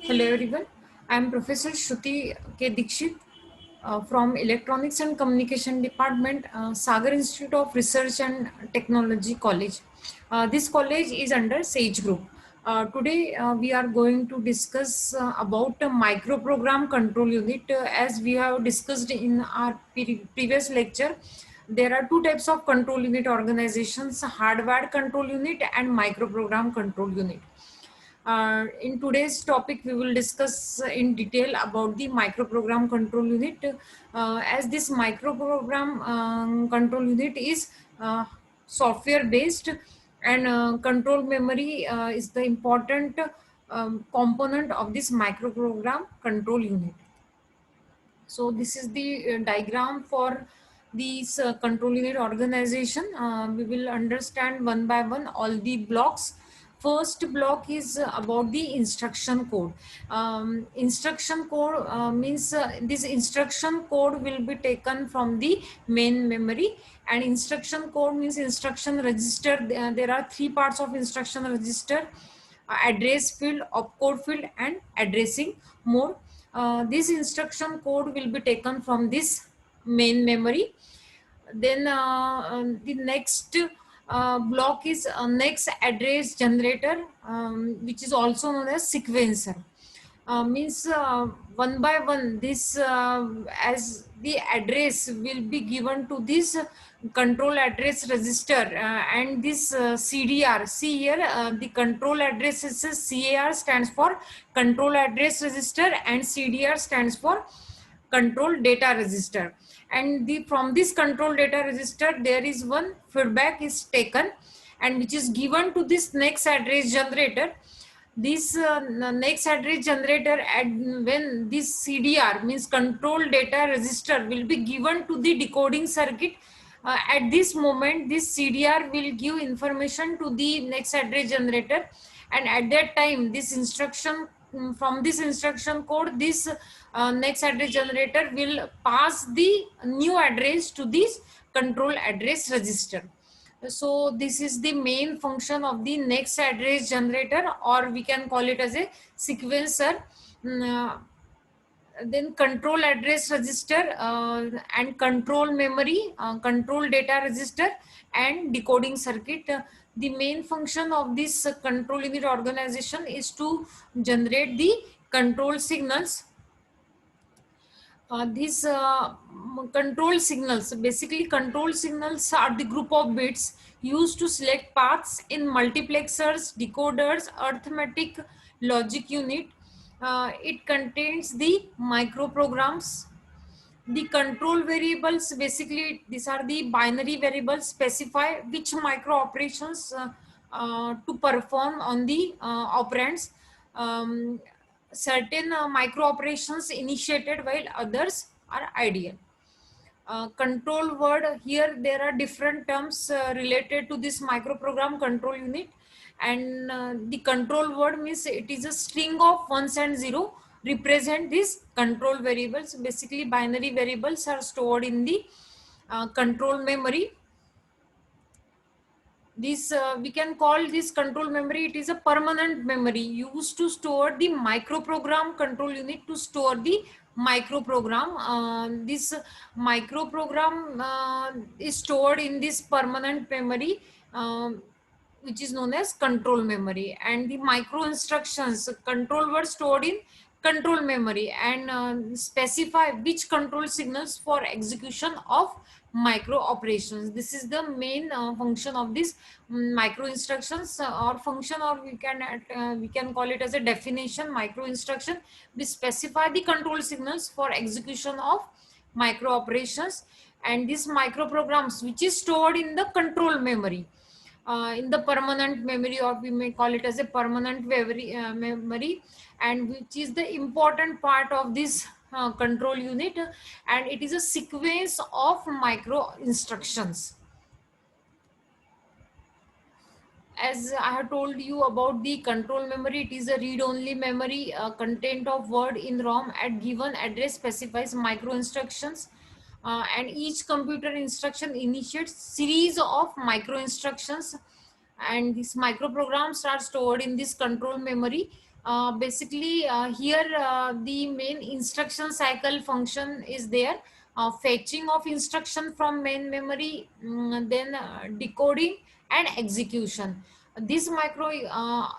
Hello everyone, I am Professor Shruti K. Dikshit from Electronics and Communication Department, Sagar Institute of Research and Technology College. This college is under Sage Group. Today we are going to discuss about a microprogram control unit. As we have discussed in our previous lecture, there are two types of control unit organizations: hardware control unit and microprogram control unit. In today's topic, we will discuss in detail about the microprogram control unit. As this microprogram control unit is software based, and control memory is the important component of this microprogram control unit. So this is the diagram for these control unit organization. We will understand one by one all the blocks. First block is about the instruction code. Instruction code means this instruction code will be taken from the main memory, and instruction code means instruction register. There are three parts of instruction register: address field, opcode field, and addressing mode. This instruction code will be taken from this main memory. Then the next block is next address generator, which is also known as sequencer. Means one by one this as the address will be given to this control address register, and this CDR. See here, the control address is CAR stands for control address register, and CDR stands for control data register. And the from this control data register there is one feedback is taken, and which is given to this next address generator. This next address generator, when this CDR means control data register will be given to the decoding circuit, at this moment this CDR will give information to the next address generator, and at that time this instruction, from this instruction code, this next address generator will pass the new address to this control address register. So this is the main function of the next address generator, or we can call it as a sequencer. Then control address register and control memory, control data register, and decoding circuit. The main function of this control unit organization is to generate the control signals. These control signals, basically control signals are the group of bits used to select paths in multiplexers, decoders, arithmetic logic unit. It contains the microprograms. The control variables, basically these are the binary variables, specify which micro operations to perform on the operands. Certain micro operations initiated while others are ideal. Control word, here there are different terms related to this microprogram control unit, and the control word means it is a string of ones and zero represent these control variables. Basically binary variables are stored in the control memory. This we can call this control memory, it is a permanent memory used to store the microprogram control unit to store the microprogram. This microprogram is stored in this permanent memory, which is known as control memory. And the micro instructions, control were stored in control memory, and specify which control signals for execution of micro operations. This is the main function of this micro instructions, or function, or we can call it as a definition. Micro instruction, we specify the control signals for execution of micro operations, and these micro programs which is stored in the control memory, in the permanent memory, or we may call it as a permanent memory, and which is the important part of this control unit, and it is a sequence of micro instructions. As I have told you about the control memory, it is a read-only memory. Content of word in ROM at given address specifies micro instructions, and each computer instruction initiates series of micro instructions, and these microprograms are stored in this control memory. Basically, here the main instruction cycle function is there. Fetching of instruction from main memory, then decoding and execution. These micro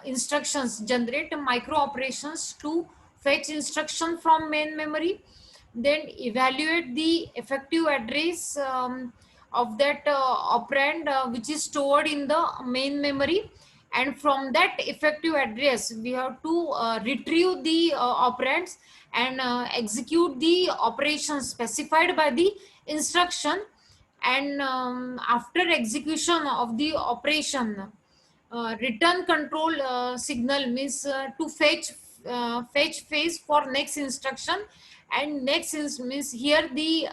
instructions generate micro operations to fetch instruction from main memory, then evaluate the effective address of that operand which is stored in the main memory, and from that effective address we have to retrieve the operands and execute the operations specified by the instruction. And after execution of the operation, return control signal means to fetch phase for next instruction. And means here the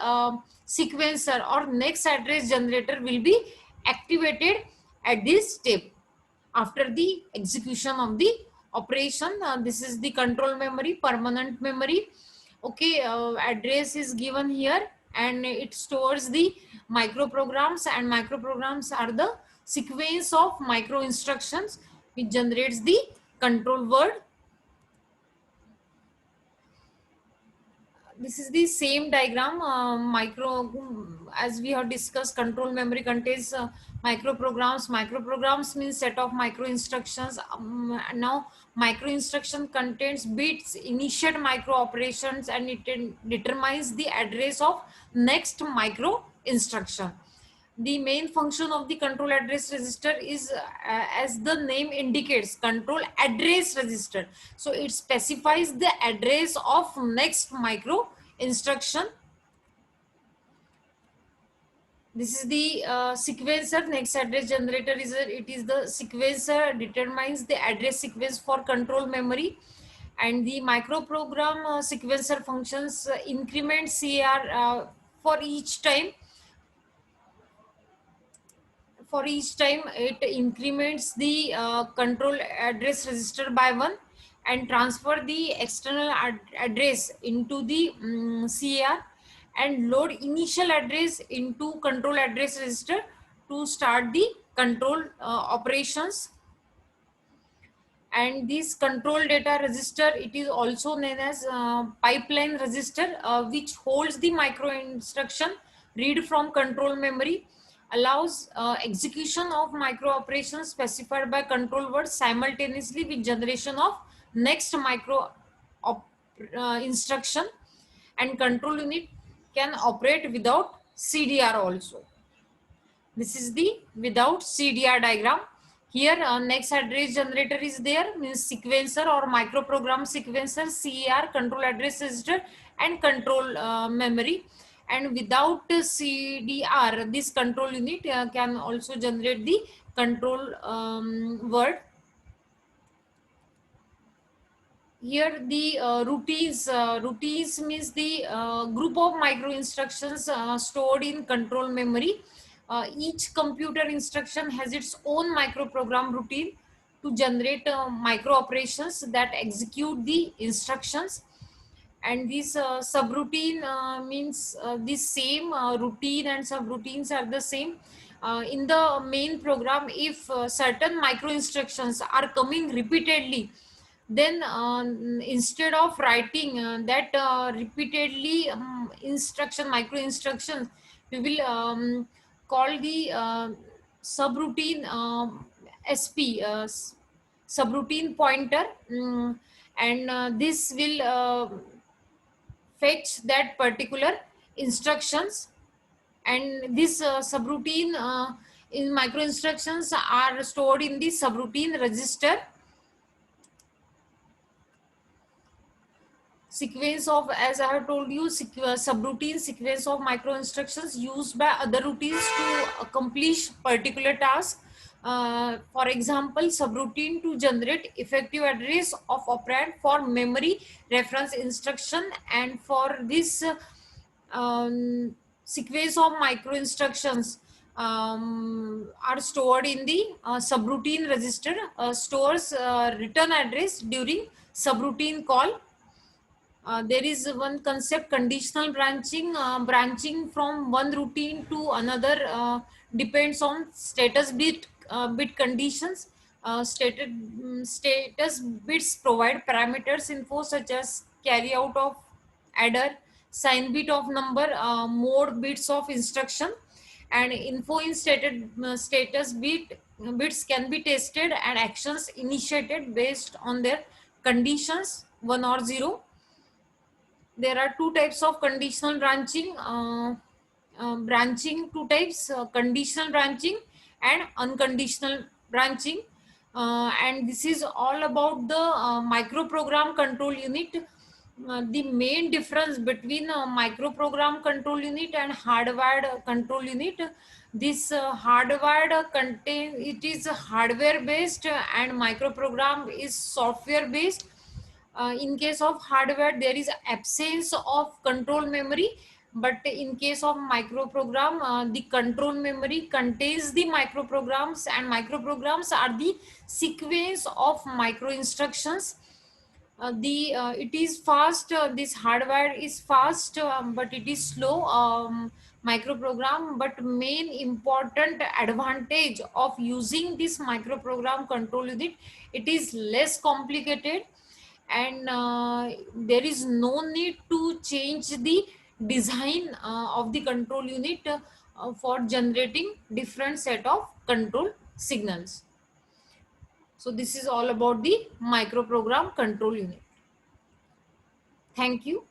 sequencer or next address generator will be activated at this step after the execution of the operation. This is the control memory, permanent memory. Okay, address is given here and it stores the microprograms, and microprograms are the sequence of micro instructions which generates the control word. This is the same diagram. Micro, as we have discussed, control memory contains microprograms. Microprograms means set of micro instructions. Now micro instruction contains bits, initiate micro operations, and it determines the address of next micro instruction. The main function of the control address register is as the name indicates, control address register. So it specifies the address of next micro instruction. This is the sequencer. Next address generator is it is the sequencer, determines the address sequence for control memory. And the microprogram sequencer functions increment CAR for each time. For each time it increments the control address register by 1 and transfer the external address into the CAR and load initial address into control address register to start the control operations. And this control data register, it is also known as pipeline register, which holds the micro instruction read from control memory, allows execution of micro operations specified by control word simultaneously with generation of next micro instruction. And control unit can operate without CDR also. This is the without CDR diagram. Here next address generator is there, means sequencer or microprogram sequencer, CAR, control address register, and control memory. And without CDR, this control unit can also generate the control word. Here the routines means the group of micro instructions stored in control memory. Each computer instruction has its own microprogram routine to generate micro operations that execute the instructions. And this subroutine means the same routine and subroutines are the same. In the main program, if certain micro instructions are coming repeatedly, then instead of writing that repeatedly instruction micro instructions, we will call the subroutine SP, subroutine pointer, and this will fetch that particular instructions. And this subroutine in micro instructions are stored in the subroutine register. Sequence of, as I have told you, subroutine sequence of micro instructions used by other routines to accomplish particular task. For example, subroutine to generate effective address of operand for memory reference instruction. And for this sequence of micro instructions are stored in the subroutine register, stores return address during subroutine call. There is one concept, conditional branching. Branching from one routine to another depends on status bit conditions. Status bits provide parameters info such as carry out of adder, sign bit of number, mode bits of instruction, and info in status bits can be tested and actions initiated based on their conditions 1 or 0. There are two types of conditional branching. Branching two types: conditional branching and unconditional branching. And this is all about the microprogram control unit. The main difference between a microprogram control unit and hardwired control unit: this hardwired contain it is hardware based, and microprogram is software based. In case of hardware, there is absence of control memory, but in case of microprogram, the control memory contains the microprograms, and microprograms are the sequence of micro instructions. The It is fast, this hardware is fast, but it is slow, microprogram. But main important advantage of using this microprogram control unit: it is less complicated, and there is no need to change the design of the control unit for generating different set of control signals. So this is all about the microprogram control unit. Thank you.